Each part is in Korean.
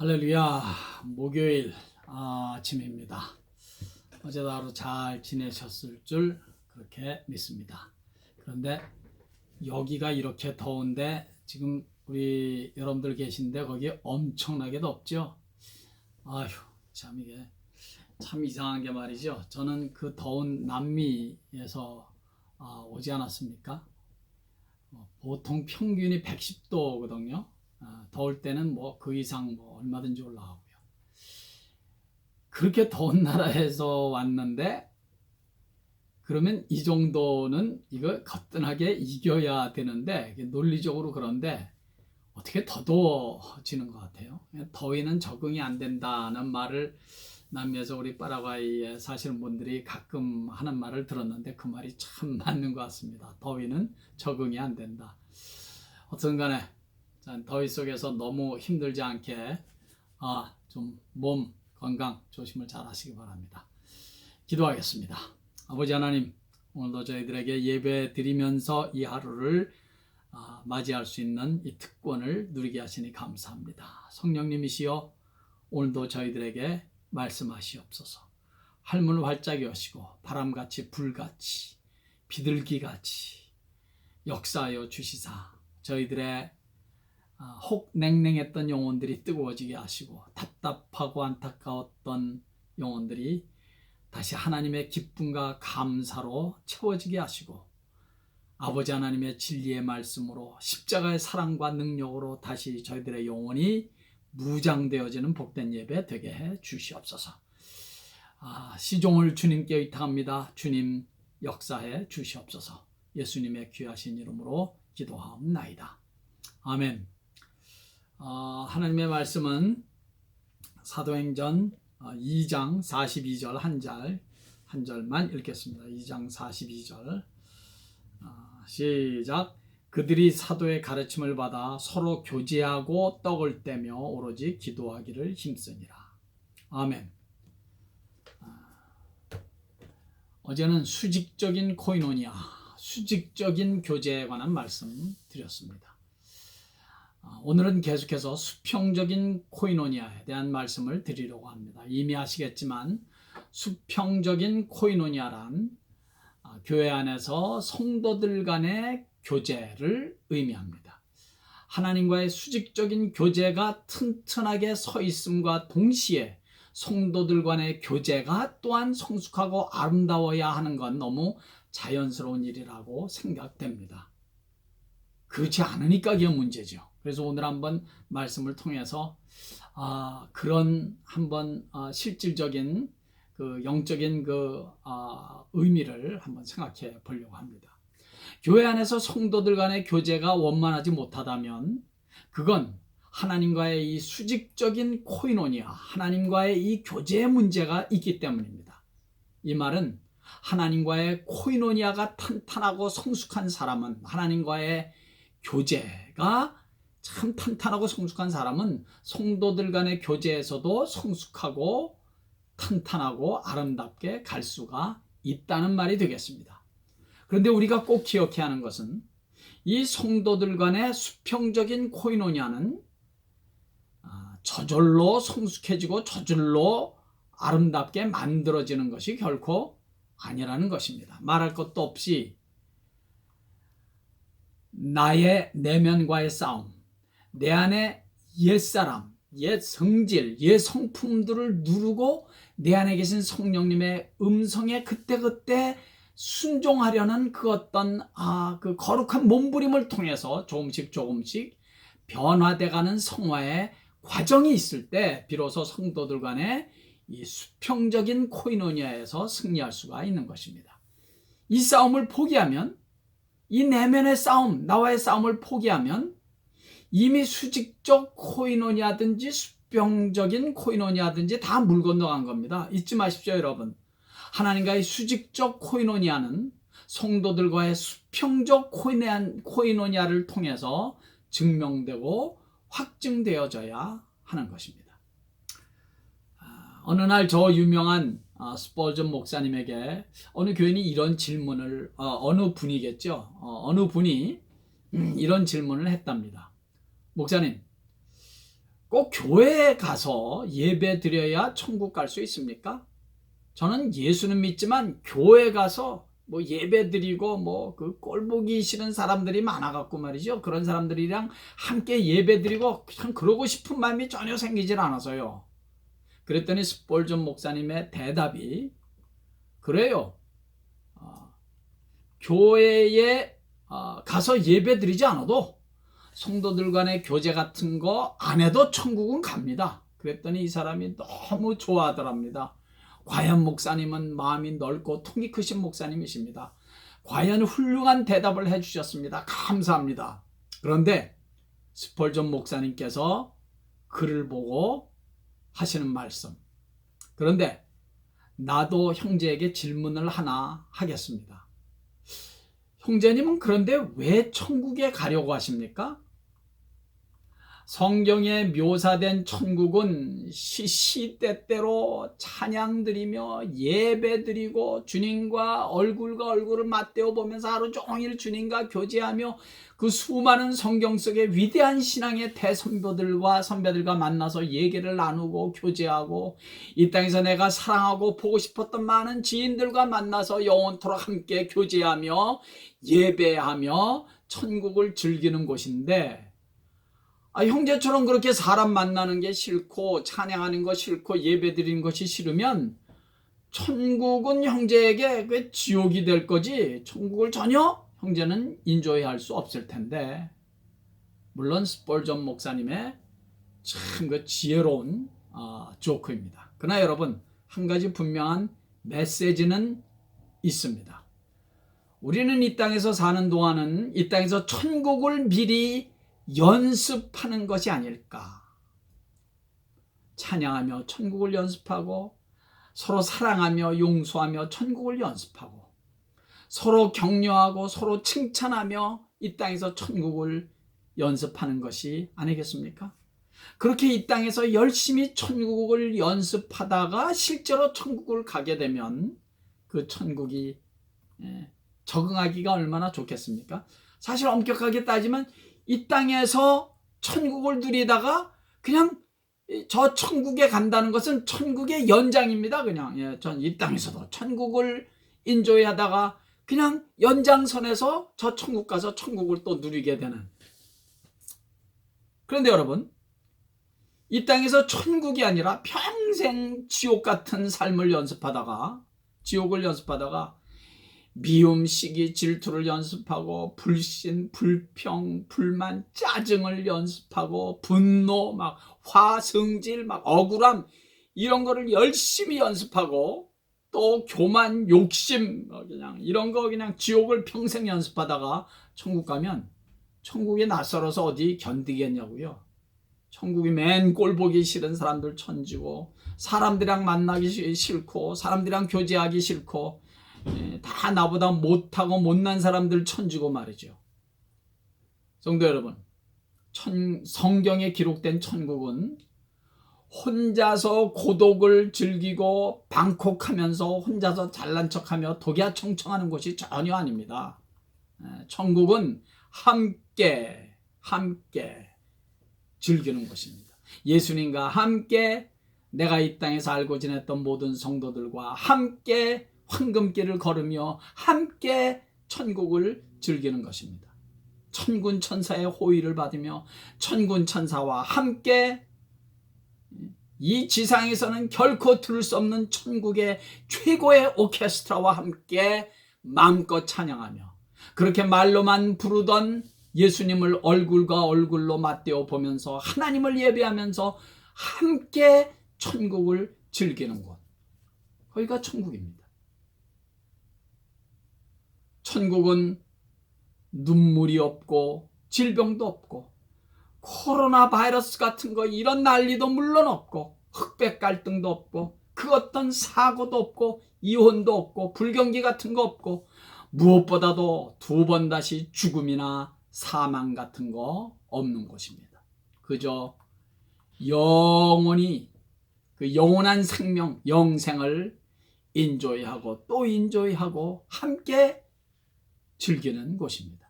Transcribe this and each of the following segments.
할렐루야. 목요일 아침입니다. 어제도 하루 잘 지내셨을 줄 그렇게 믿습니다. 그런데 여기가 이렇게 더운데 지금 우리 여러분들 계신데 거기 엄청나게 덥죠? 아휴, 참 이게 참 이상한 게 말이죠. 저는 그 더운 남미에서 오지 않았습니까? 보통 평균이 110도거든요. 더울 때는 뭐 그 이상 뭐 얼마든지 올라가고요. 그렇게 더운 나라에서 왔는데 그러면 이 정도는 이거 거뜬하게 이겨야 되는데 논리적으로 그런데 어떻게 더 더워지는 것 같아요. 더위는 적응이 안 된다는 말을 남미에서 우리 파라과이에 사시는 분들이 가끔 하는 말을 들었는데 그 말이 참 맞는 것 같습니다. 더위는 적응이 안 된다. 어쨌든 간에 더위 속에서 너무 힘들지 않게 좀 몸 건강 조심을 잘 하시기 바랍니다. 기도하겠습니다. 아버지 하나님, 오늘도 저희들에게 예배 드리면서 이 하루를 맞이할 수 있는 이 특권을 누리게 하시니 감사합니다. 성령님이시여 오늘도 저희들에게 말씀하시옵소서. 할문 활짝 여시고 바람같이 불같이 비둘기같이 역사하여 주시사 저희들의 혹 냉랭했던 영혼들이 뜨거워지게 하시고 답답하고 안타까웠던 영혼들이 다시 하나님의 기쁨과 감사로 채워지게 하시고 아버지 하나님의 진리의 말씀으로 십자가의 사랑과 능력으로 다시 저희들의 영혼이 무장되어지는 복된 예배 되게 해 주시옵소서. 시종을 주님께 의탁합니다. 주님 역사해 주시옵소서. 예수님의 귀하신 이름으로 기도하옵나이다. 아멘. 하나님의 말씀은 사도행전 2장 42절 한 절만 읽겠습니다. 2장 42절 시작. 그들이 사도의 가르침을 받아 서로 교제하고 떡을 떼며 오로지 기도하기를 힘쓰니라. 아멘. 어제는 수직적인 코이노니아, 수직적인 교제에 관한 말씀 드렸습니다. 오늘은 계속해서 수평적인 코이노니아에 대한 말씀을 드리려고 합니다. 이미 아시겠지만 수평적인 코이노니아란 교회 안에서 성도들 간의 교제를 의미합니다. 하나님과의 수직적인 교제가 튼튼하게 서 있음과 동시에 성도들 간의 교제가 또한 성숙하고 아름다워야 하는 건 너무 자연스러운 일이라고 생각됩니다. 그렇지 않으니까 그게 문제죠. 그래서 오늘 한번 말씀을 통해서 그런 한번 실질적인 그 영적인 그 의미를 한번 생각해 보려고 합니다. 교회 안에서 성도들 간의 교제가 원만하지 못하다면 그건 하나님과의 이 수직적인 코이노니아, 하나님과의 이 교제의 문제가 있기 때문입니다. 이 말은 하나님과의 코이노니아가 탄탄하고 성숙한 사람은 하나님과의 교제가 참 탄탄하고 성숙한 사람은 성도들 간의 교제에서도 성숙하고 탄탄하고 아름답게 갈 수가 있다는 말이 되겠습니다. 그런데 우리가 꼭 기억해야 하는 것은 이 성도들 간의 수평적인 코이노니아는 저절로 성숙해지고 저절로 아름답게 만들어지는 것이 결코 아니라는 것입니다. 말할 것도 없이 나의 내면과의 싸움, 내 안에 옛사람, 옛 성질, 옛 성품들을 누르고 내 안에 계신 성령님의 음성에 그때그때 순종하려는 그 어떤 그 거룩한 몸부림을 통해서 조금씩 변화돼가는 성화의 과정이 있을 때 비로소 성도들 간의 이 수평적인 코이노니아에서 승리할 수가 있는 것입니다. 이 싸움을 포기하면, 이 내면의 싸움, 나와의 싸움을 포기하면 이미 수직적 코이노니아든지 수평적인 코이노니아든지 다 물 건너간 겁니다. 잊지 마십시오, 여러분. 하나님과의 수직적 코이노니아는 성도들과의 수평적 코이노니아를 통해서 증명되고 확증되어져야 하는 것입니다. 어느 날 저 유명한 스펄전 목사님에게 어느 교인이 이런 질문을 어느 분이겠죠. 어느 분이 이런 질문을 했답니다. 목사님, 꼭 교회에 가서 예배 드려야 천국 갈 수 있습니까? 저는 예수는 믿지만 교회 가서 뭐 예배 드리고 뭐 그 꼴보기 싫은 사람들이 많아갖고 말이죠. 그런 사람들이랑 함께 예배 드리고 그냥 그러고 싶은 마음이 전혀 생기질 않아서요. 그랬더니 스폴전 목사님의 대답이 그래요. 교회에 가서 예배 드리지 않아도 성도들 간의 교제 같은 거 안 해도 천국은 갑니다. 그랬더니 이 사람이 너무 좋아하더랍니다. 과연 목사님은 마음이 넓고 통이 크신 목사님이십니다. 과연 훌륭한 대답을 해주셨습니다. 감사합니다. 그런데 스폴전 목사님께서 글을 보고 하시는 말씀. 그런데 나도 형제에게 질문을 하나 하겠습니다. 형제님은 그런데 왜 천국에 가려고 하십니까? 성경에 묘사된 천국은 시시때때로 찬양드리며 예배드리고 주님과 얼굴과 얼굴을 맞대어 보면서 하루 종일 주님과 교제하며 그 수많은 성경 속의 위대한 신앙의 대선배들과 선배들과 만나서 얘기를 나누고 교제하고 이 땅에서 내가 사랑하고 보고 싶었던 많은 지인들과 만나서 영원토록 함께 교제하며 예배하며 천국을 즐기는 곳인데 형제처럼 그렇게 사람 만나는 게 싫고 찬양하는 거 싫고 예배드리는 것이 싫으면 천국은 형제에게 그 지옥이 될 거지 천국을 전혀 형제는 인조해할 수 없을 텐데 물론 스폴전 목사님의 참 그 지혜로운 조크입니다. 그러나 여러분 한 가지 분명한 메시지는 있습니다. 우리는 이 땅에서 사는 동안은 이 땅에서 천국을 미리 연습하는 것이 아닐까. 찬양하며 천국을 연습하고 서로 사랑하며 용서하며 천국을 연습하고 서로 격려하고 서로 칭찬하며 이 땅에서 천국을 연습하는 것이 아니겠습니까? 그렇게 이 땅에서 열심히 천국을 연습하다가 실제로 천국을 가게 되면 그 천국이 적응하기가 얼마나 좋겠습니까? 사실 엄격하게 따지면 이 땅에서 천국을 누리다가 그냥 저 천국에 간다는 것은 천국의 연장입니다. 그냥 전 이 땅에서도 천국을 인조하다가 그냥 연장선에서 저 천국 가서 천국을 또 누리게 되는. 그런데 여러분 이 땅에서 천국이 아니라 평생 지옥 같은 삶을 연습하다가 지옥을 연습하다가 미움, 시기, 질투를 연습하고 불신, 불평, 불만, 짜증을 연습하고 분노, 막 화, 성질, 막 억울함 이런 거를 열심히 연습하고 또 교만, 욕심 그냥 이런 거 그냥 지옥을 평생 연습하다가 천국 가면 천국에 낯설어서 어디 견디겠냐고요. 천국이 맨 꼴 보기 싫은 사람들 천지고 사람들이랑 만나기 싫고 사람들이랑 교제하기 싫고 다 나보다 못하고 못난 사람들 천지고 말이죠. 성도 여러분, 성경에 기록된 천국은 혼자서 고독을 즐기고 방콕하면서 혼자서 잘난 척하며 독야청청하는 곳이 전혀 아닙니다. 천국은 함께 즐기는 곳입니다. 예수님과 함께 내가 이 땅에서 알고 지냈던 모든 성도들과 함께 황금길을 걸으며 함께 천국을 즐기는 것입니다. 천군 천사의 호의를 받으며 천군 천사와 함께 이 지상에서는 결코 들을 수 없는 천국의 최고의 오케스트라와 함께 마음껏 찬양하며 그렇게 말로만 부르던 예수님을 얼굴과 얼굴로 맞대어 보면서 하나님을 예배하면서 함께 천국을 즐기는 곳, 거기가 천국입니다. 천국은 눈물이 없고 질병도 없고 코로나 바이러스 같은 거 이런 난리도 물론 없고 흑백 갈등도 없고 그 어떤 사고도 없고 이혼도 없고 불경기 같은 거 없고 무엇보다도 두 번 다시 죽음이나 사망 같은 거 없는 곳입니다. 그저 영원히 그 영원한 생명, 영생을 인조이하고 또 인조이하고 함께 즐기는 곳입니다.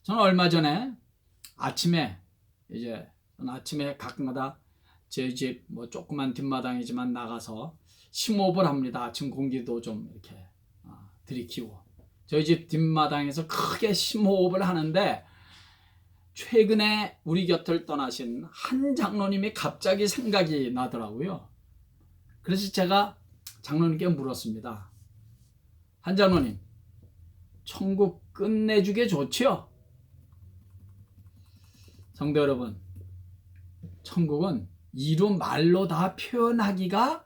저는 얼마 전에 아침에 이제 아침에 가끔가다 제 집 뭐 조그만 뒷마당이지만 나가서 심호흡을 합니다. 아침 공기도 좀 이렇게 들이키고 저희 집 뒷마당에서 크게 심호흡을 하는데 최근에 우리 곁을 떠나신 한 장로님이 갑자기 생각이 나더라고요. 그래서 제가 장로님께 물었습니다. 한 장로님, 천국 끝내주게 좋지요? 성도 여러분, 천국은 이루 말로 다 표현하기가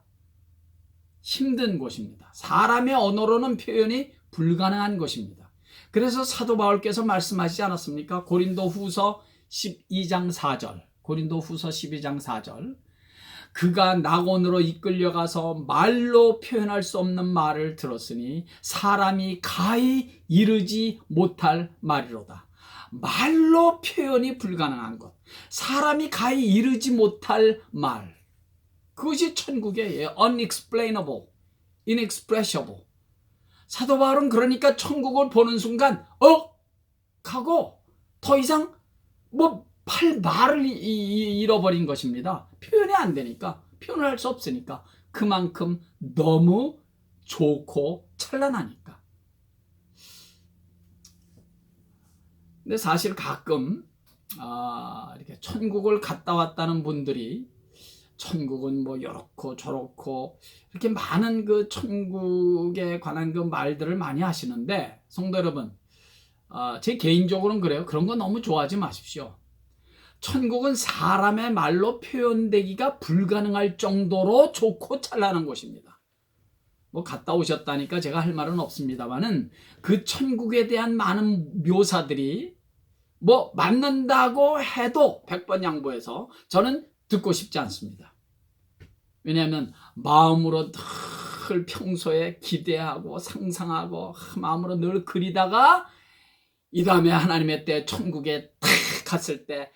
힘든 곳입니다. 사람의 언어로는 표현이 불가능한 곳입니다. 그래서 사도 바울께서 말씀하시지 않았습니까? 고린도 후서 12장 4절 고린도 후서 12장 4절 그가 낙원으로 이끌려가서 말로 표현할 수 없는 말을 들었으니 사람이 가히 이르지 못할 말이로다. 말로 표현이 불가능한 것, 사람이 가히 이르지 못할 말, 그것이 천국의 unexplainable, inexpressible. 사도 바울은 그러니까 천국을 보는 순간 하고 더 이상 할 말을 잃어버린 것입니다. 표현이 안 되니까, 표현을 할 수 없으니까, 그만큼 너무 좋고 찬란하니까. 근데 사실 가끔 이렇게 천국을 갔다 왔다는 분들이 천국은 뭐 이렇고 저렇고 이렇게 많은 그 천국에 관한 그 말들을 많이 하시는데, 성도 여러분, 제 개인적으로는 그래요. 그런 거 너무 좋아하지 마십시오. 천국은 사람의 말로 표현되기가 불가능할 정도로 좋고 찬란한 곳입니다. 뭐 갔다 오셨다니까 제가 할 말은 없습니다만은 그 천국에 대한 많은 묘사들이 뭐 맞는다고 해도 100번 양보해서 저는 듣고 싶지 않습니다. 왜냐하면 마음으로 늘 평소에 기대하고 상상하고 마음으로 늘 그리다가 이 다음에 하나님의 때 천국에 탁 갔을 때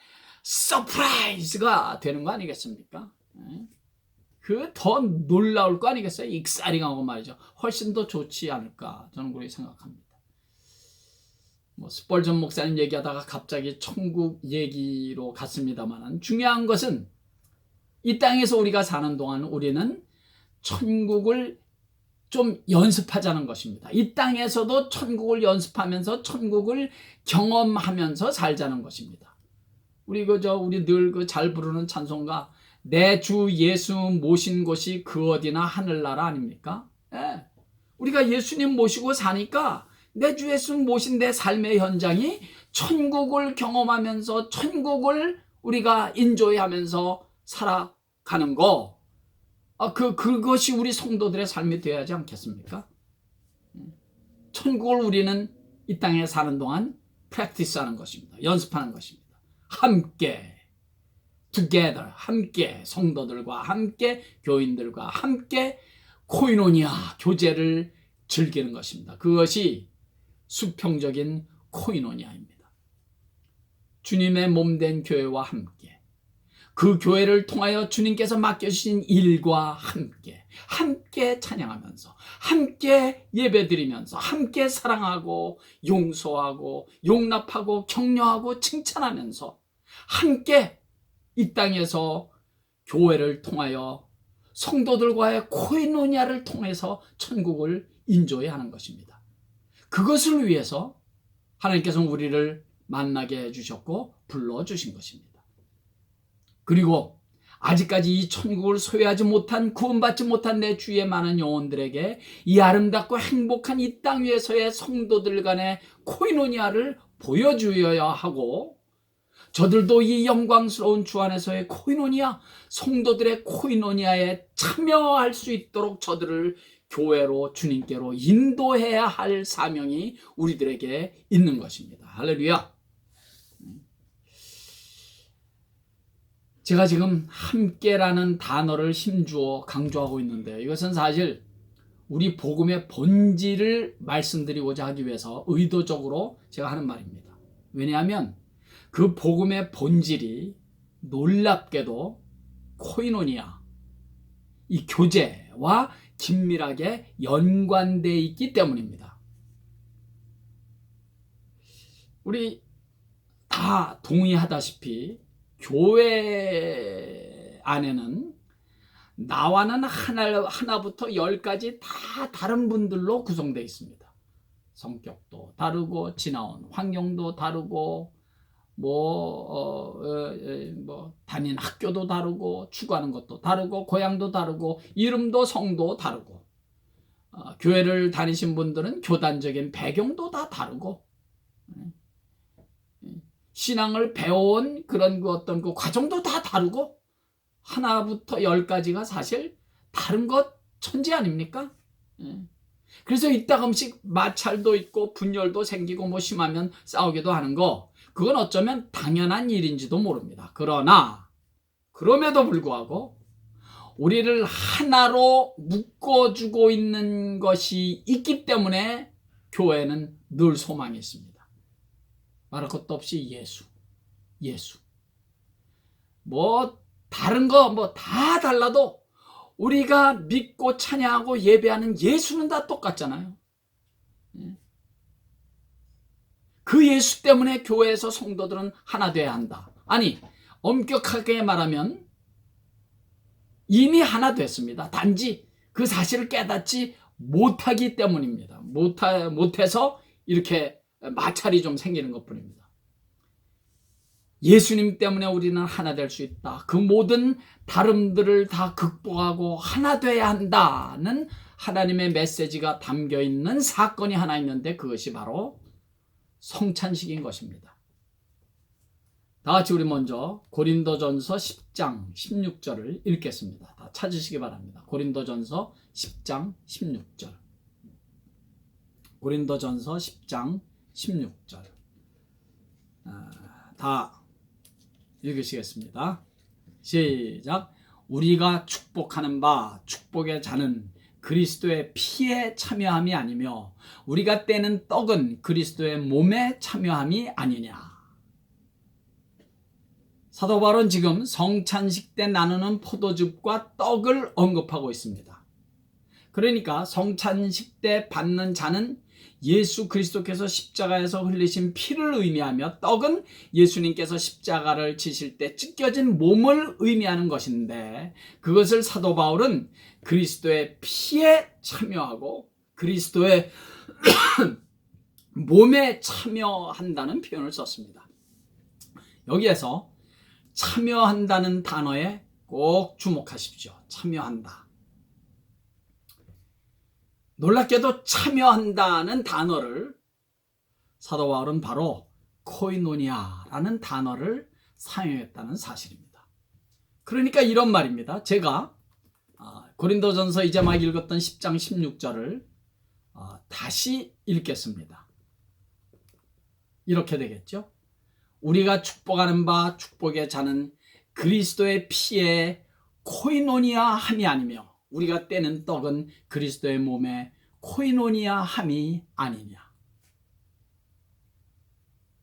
서프라이즈가 되는 거 아니겠습니까? 그 더 놀라울 거 아니겠어요? 익사링하고 말이죠. 훨씬 더 좋지 않을까 저는 그렇게 생각합니다. 뭐 스펄전 목사님 얘기하다가 갑자기 천국 얘기로 갔습니다만 중요한 것은 이 땅에서 우리가 사는 동안 우리는 천국을 좀 연습하자는 것입니다. 이 땅에서도 천국을 연습하면서 천국을 경험하면서 살자는 것입니다. 우리 늘 잘 부르는 찬송가 내 주 예수 모신 곳이 그 어디나 하늘나라 아닙니까? 예. 우리가 예수님 모시고 사니까 내 주 예수 모신 내 삶의 현장이 천국을 경험하면서 천국을 우리가 인조해하면서 살아가는 거, 그것이 우리 성도들의 삶이 되어야 하지 않겠습니까? 천국을 우리는 이 땅에 사는 동안 프랙티스하는 것입니다. 연습하는 것입니다. 함께 together, 함께 성도들과 함께 교인들과 함께 코이노니아 교제를 즐기는 것입니다. 그것이 수평적인 코이노니아입니다. 주님의 몸된 교회와 함께, 그 교회를 통하여 주님께서 맡겨주신 일과 함께 찬양하면서, 함께 예배드리면서, 함께 사랑하고 용서하고 용납하고 격려하고 칭찬하면서 함께 이 땅에서 교회를 통하여 성도들과의 코이노니아를 통해서 천국을 인조해야 하는 것입니다. 그것을 위해서 하나님께서 우리를 만나게 해주셨고 불러주신 것입니다. 그리고 아직까지 이 천국을 소유하지 못한, 구원받지 못한 내 주위의 많은 영혼들에게 이 아름답고 행복한 이 땅 위에서의 성도들 간의 코이노니아를 보여주어야 하고, 저들도 이 영광스러운 주 안에서의 코이노니아, 성도들의 코이노니아에 참여할 수 있도록 저들을 교회로, 주님께로 인도해야 할 사명이 우리들에게 있는 것입니다. 할렐루야. 제가 지금 함께라는 단어를 힘주어 강조하고 있는데요. 이것은 사실 우리 복음의 본질을 말씀드리고자 하기 위해서 의도적으로 제가 하는 말입니다. 왜냐하면 그 복음의 본질이 놀랍게도 코이노니아, 이 교제와 긴밀하게 연관되어 있기 때문입니다. 우리 다 다 동의하다시피 교회 안에는 나와는 하나부터 열까지 다 다른 분들로 구성되어 있습니다. 성격도 다르고 지나온 환경도 다르고 다닌 학교도 다르고 추구하는 것도 다르고 고향도 다르고 이름도 성도 다르고 교회를 다니신 분들은 교단적인 배경도 다 다르고 신앙을 배워온 그런 어떤 그 과정도 다 다르고 하나부터 열까지가 사실 다른 것 천지 아닙니까? 그래서 이따금씩 마찰도 있고 분열도 생기고 심하면 싸우기도 하는 거, 그건 어쩌면 당연한 일인지도 모릅니다. 그러나 그럼에도 불구하고 우리를 하나로 묶어주고 있는 것이 있기 때문에 교회는 늘 소망이 있습니다. 말할 것도 없이 예수. 다른 거 다 달라도 우리가 믿고 찬양하고 예배하는 예수는 다 똑같잖아요. 그 예수 때문에 교회에서 성도들은 하나 돼야 한다. 아니, 엄격하게 말하면 이미 하나 됐습니다. 단지 그 사실을 깨닫지 못하기 때문입니다. 못해서 이렇게 마찰이 좀 생기는 것뿐입니다. 예수님 때문에 우리는 하나 될 수 있다. 그 모든 다름들을 다 극복하고 하나 돼야 한다는 하나님의 메시지가 담겨있는 사건이 하나 있는데 그것이 바로 성찬식인 것입니다. 다 같이 우리 먼저 고린도전서 10장 16절을 읽겠습니다. 다 찾으시기 바랍니다. 고린도전서 10장 16절. 고린도전서 10장 16절. 다 읽으시겠습니다. 시작. 우리가 축복하는 바 축복의 자는 그리스도의 피에 참여함이 아니며 우리가 떼는 떡은 그리스도의 몸에 참여함이 아니냐. 사도 바울은 지금 성찬식 때 나누는 포도즙과 떡을 언급하고 있습니다. 그러니까 성찬식 때 받는 잔은 예수 그리스도께서 십자가에서 흘리신 피를 의미하며 떡은 예수님께서 십자가를 지실 때 찢겨진 몸을 의미하는 것인데 그것을 사도 바울은 그리스도의 피에 참여하고 그리스도의 몸에 참여한다는 표현을 썼습니다. 여기에서 참여한다는 단어에 꼭 주목하십시오. 참여한다. 놀랍게도 참여한다는 단어를 사도 바울은 바로 코이노니아라는 단어를 사용했다는 사실입니다. 그러니까 이런 말입니다. 제가 고린도전서 이제 막 읽었던 10장 16절을 다시 읽겠습니다. 이렇게 되겠죠. 우리가 축복하는 바 축복의 자는 그리스도의 피에 코이노니아 함이 아니며 우리가 떼는 떡은 그리스도의 몸에 코이노니아 함이 아니냐.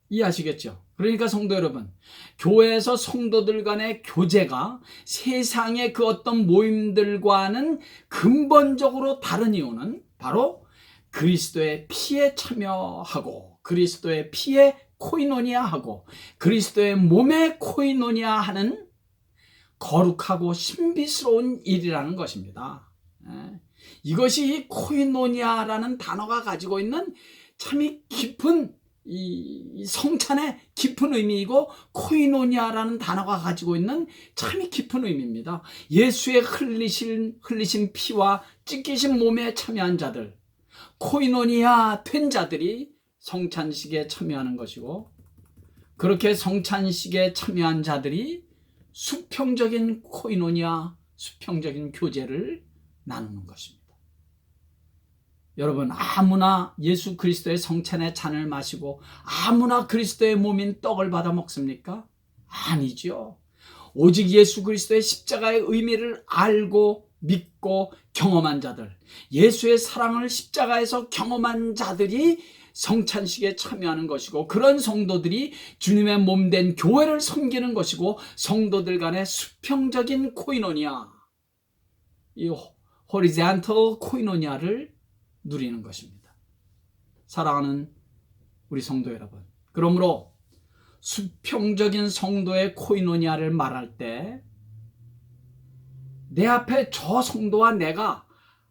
이해하시겠죠? 그러니까 성도 여러분, 교회에서 성도들 간의 교제가 세상의 그 어떤 모임들과는 근본적으로 다른 이유는 바로 그리스도의 피에 참여하고 그리스도의 피에 코이노니아하고 그리스도의 몸에 코이노니아하는 거룩하고 신비스러운 일이라는 것입니다. 이것이 이 코이노니아라는 단어가 가지고 있는 참이 깊은 이 성찬의 깊은 의미이고 코이노니아라는 단어가 가지고 있는 참이 깊은 의미입니다. 예수의 흘리신 피와 찢기신 몸에 참여한 자들, 코이노니아 된 자들이 성찬식에 참여하는 것이고 그렇게 성찬식에 참여한 자들이 수평적인 코이노니아, 수평적인 교제를 나누는 것입니다. 여러분, 아무나 예수 그리스도의 성찬의 잔을 마시고 아무나 그리스도의 몸인 떡을 받아 먹습니까? 아니죠. 오직 예수 그리스도의 십자가의 의미를 알고 믿고 경험한 자들, 예수의 사랑을 십자가에서 경험한 자들이 성찬식에 참여하는 것이고 그런 성도들이 주님의 몸된 교회를 섬기는 것이고 성도들 간의 수평적인 코이노니아, 이 호리젠털 코이노니아를 누리는 것입니다. 사랑하는 우리 성도 여러분, 그러므로 수평적인 성도의 코이노니아를 말할 때 내 앞에 저 성도와 내가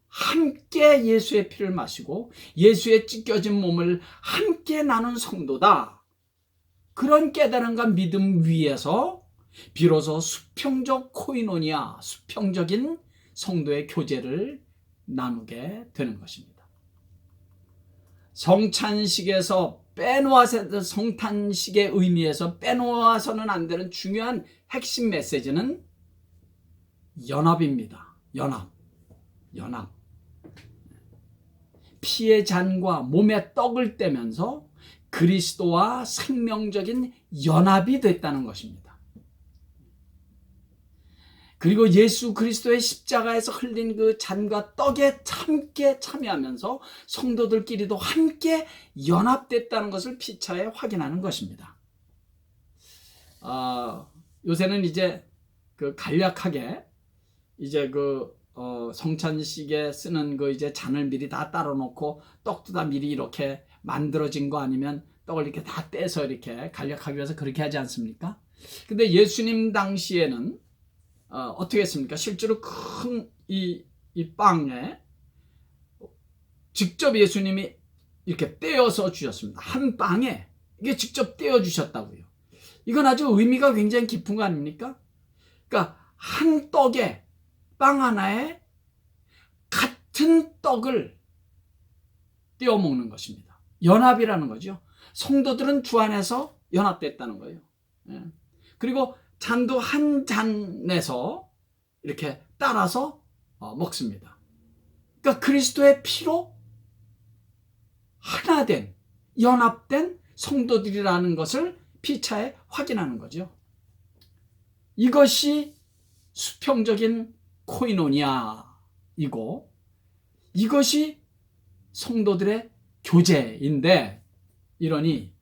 함께 예수의 피를 마시고 예수의 찢겨진 몸을 함께 나눈 성도다. 그런 깨달음과 믿음 위에서 비로소 수평적 코이노니아, 수평적인 성도의 교제를 나누게 되는 것입니다. 성찬식에서 성탄식의 의미에서 빼놓아서는 안 되는 중요한 핵심 메시지는 연합입니다. 연합. 피의 잔과 몸의 떡을 떼면서 그리스도와 생명적인 연합이 됐다는 것입니다. 그리고 예수 그리스도의 십자가에서 흘린 그 잔과 떡에 함께 참여하면서 성도들끼리도 함께 연합됐다는 것을 피차에 확인하는 것입니다. 요새는 이제 그 간략하게 이제 성찬식에 쓰는 이제 잔을 미리 다 따로 놓고 떡도 다 미리 이렇게 만들어진 거 아니면 떡을 이렇게 다 떼서 이렇게 간략하기 위해서 그렇게 하지 않습니까? 근데 예수님 당시에는 어떻게 했습니까? 실제로 큰 이 빵에 직접 예수님이 이렇게 떼어서 주셨습니다. 한 빵에 이게 직접 떼어 주셨다고요. 이건 아주 의미가 굉장히 깊은 거 아닙니까? 그러니까 한 떡에 빵 하나에 같은 떡을 떼어 먹는 것입니다. 연합이라는 거죠. 성도들은 주 안에서 연합됐다는 거예요. 그리고 잔도 한 잔에서 이렇게 따라서 먹습니다. 그러니까 그리스도의 피로 하나된, 연합된 성도들이라는 것을 피차에 확인하는 거죠. 이것이 수평적인 코이노니아이고 이것이 성도들의 교제인데, 이러니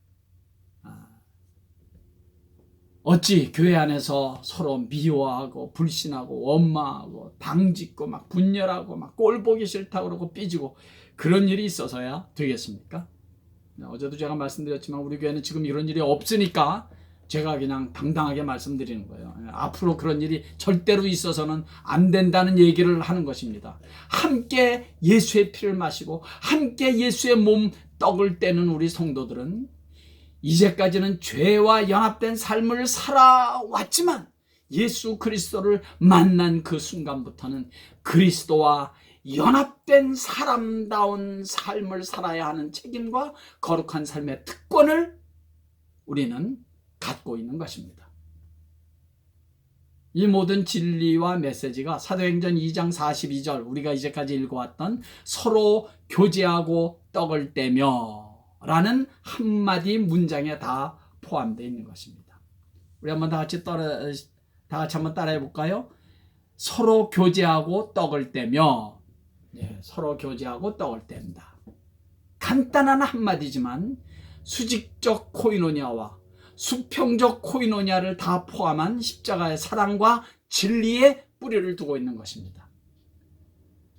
어찌 교회 안에서 서로 미워하고 불신하고 원망하고 당짓고 막 분열하고 막 꼴 보기 싫다고 그러고 삐지고 그런 일이 있어서야 되겠습니까? 어제도 제가 말씀드렸지만 우리 교회는 지금 이런 일이 없으니까 제가 그냥 당당하게 말씀드리는 거예요. 앞으로 그런 일이 절대로 있어서는 안 된다는 얘기를 하는 것입니다. 함께 예수의 피를 마시고 함께 예수의 몸 떡을 떼는 우리 성도들은 이제까지는 죄와 연합된 삶을 살아왔지만 예수 그리스도를 만난 그 순간부터는 그리스도와 연합된 사람다운 삶을 살아야 하는 책임과 거룩한 삶의 특권을 우리는 갖고 있는 것입니다. 이 모든 진리와 메시지가 사도행전 2장 42절 우리가 이제까지 읽어왔던 서로 교제하고 떡을 떼며 라는 한마디 문장에 다 포함되어 있는 것입니다. 우리 한번 다 같이 한번 따라해 볼까요? 서로 교제하고 떡을 떼며. 서로 교제하고 떡을 뗀다. 간단한 한마디지만 수직적 코이노니아와 수평적 코이노니아를 다 포함한 십자가의 사랑과 진리의 뿌리를 두고 있는 것입니다.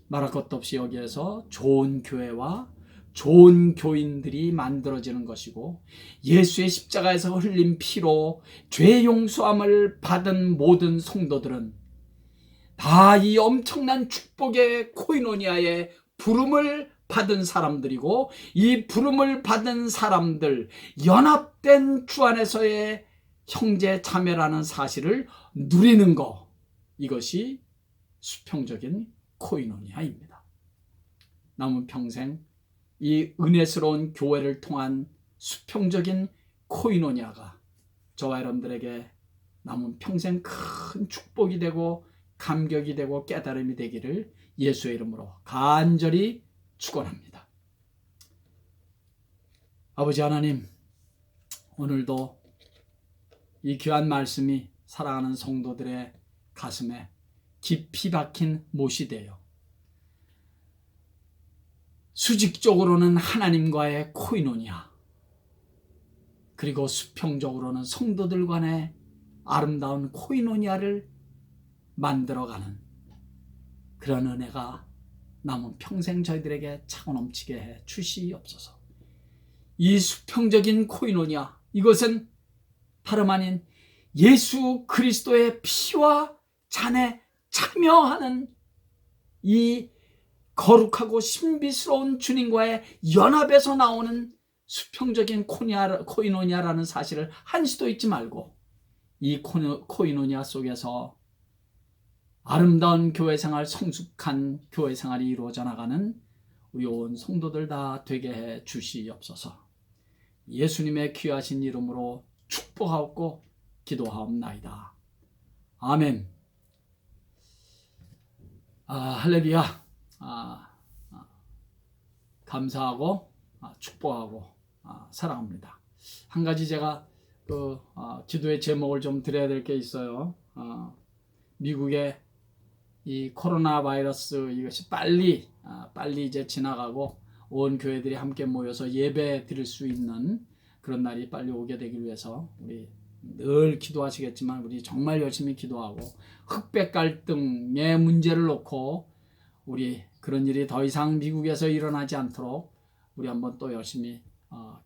말할 것도 없이 여기에서 좋은 교회와 좋은 교인들이 만들어지는 것이고 예수의 십자가에서 흘린 피로 죄 용서함을 받은 모든 성도들은 다 이 엄청난 축복의 코이노니아의 부름을 받은 사람들이고 이 부름을 받은 사람들, 연합된 주 안에서의 형제 자매라는 사실을 누리는 것, 이것이 수평적인 코이노니아입니다. 남은 평생 이 은혜스러운 교회를 통한 수평적인 코이노니아가 저와 여러분들에게 남은 평생 큰 축복이 되고 감격이 되고 깨달음이 되기를 예수의 이름으로 간절히 축원합니다. 아버지 하나님, 오늘도 이 귀한 말씀이 사랑하는 성도들의 가슴에 깊이 박힌 못이 되어 수직적으로는 하나님과의 코이노니아, 그리고 수평적으로는 성도들 간의 아름다운 코이노니아를 만들어가는 그런 은혜가 남은 평생 저희들에게 차고 넘치게 해 주시옵소서. 이 수평적인 코이노니아, 이것은 다름 아닌 예수 그리스도의 피와 잔에 참여하는 이 거룩하고 신비스러운 주님과의 연합에서 나오는 수평적인 코이노니아라는 사실을 한시도 잊지 말고 이 코이노니아 속에서 아름다운 교회생활, 성숙한 교회생활이 이루어져 나가는 우리 온 성도들 다 되게 해 주시옵소서. 예수님의 귀하신 이름으로 축복하옵고 기도하옵나이다. 아멘. 할렐루야. 감사하고 축복하고 사랑합니다. 한 가지 제가 기도의 제목을 좀 드려야 될 게 있어요. 미국의 이 코로나 바이러스 이것이 빨리 이제 지나가고 온 교회들이 함께 모여서 예배 드릴 수 있는 그런 날이 빨리 오게 되기 위해서 우리 늘 기도하시겠지만 우리 정말 열심히 기도하고 흑백 갈등의 문제를 놓고 우리 그런 일이 더 이상 미국에서 일어나지 않도록 우리 한번 또 열심히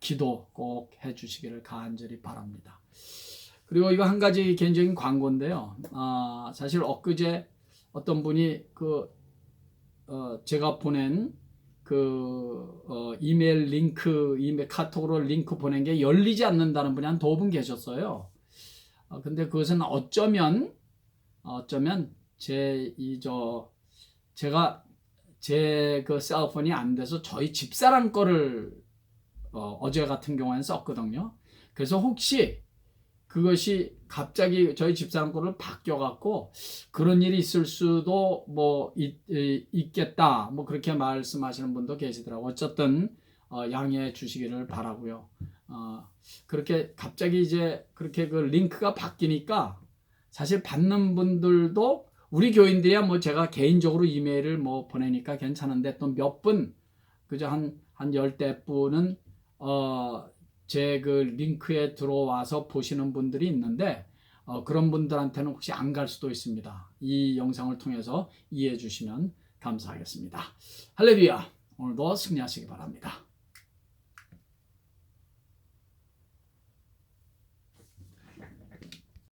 기도 꼭 해주시기를 간절히 바랍니다. 그리고 이거 한 가지 개인적인 광고인데요. 사실 엊그제 어떤 분이 제가 보낸 이메일 링크, 이메일 카톡으로 링크 보낸 게 열리지 않는다는 분이 한 2분 계셨어요. 근데 그것은 어쩌면 제가 제 셀폰이 안 돼서 저희 집사람 거를 어제 같은 경우에는 썼거든요. 그래서 혹시 그것이 갑자기 저희 집사람 거를 바뀌어갖고 그런 일이 있을 수도 있겠다. 그렇게 말씀하시는 분도 계시더라고요. 어쨌든 양해해 주시기를 바라고요. 그렇게 갑자기 이제 그렇게 그 링크가 바뀌니까 사실 받는 분들도 우리 교인들이야 제가 개인적으로 이메일을 보내니까 괜찮은데 또 몇 분, 그저 한 10대 분은 제 그 링크에 들어와서 보시는 분들이 있는데 그런 분들한테는 혹시 안 갈 수도 있습니다. 이 영상을 통해서 이해해 주시면 감사하겠습니다. 할렐루야. 오늘도 승리하시기 바랍니다.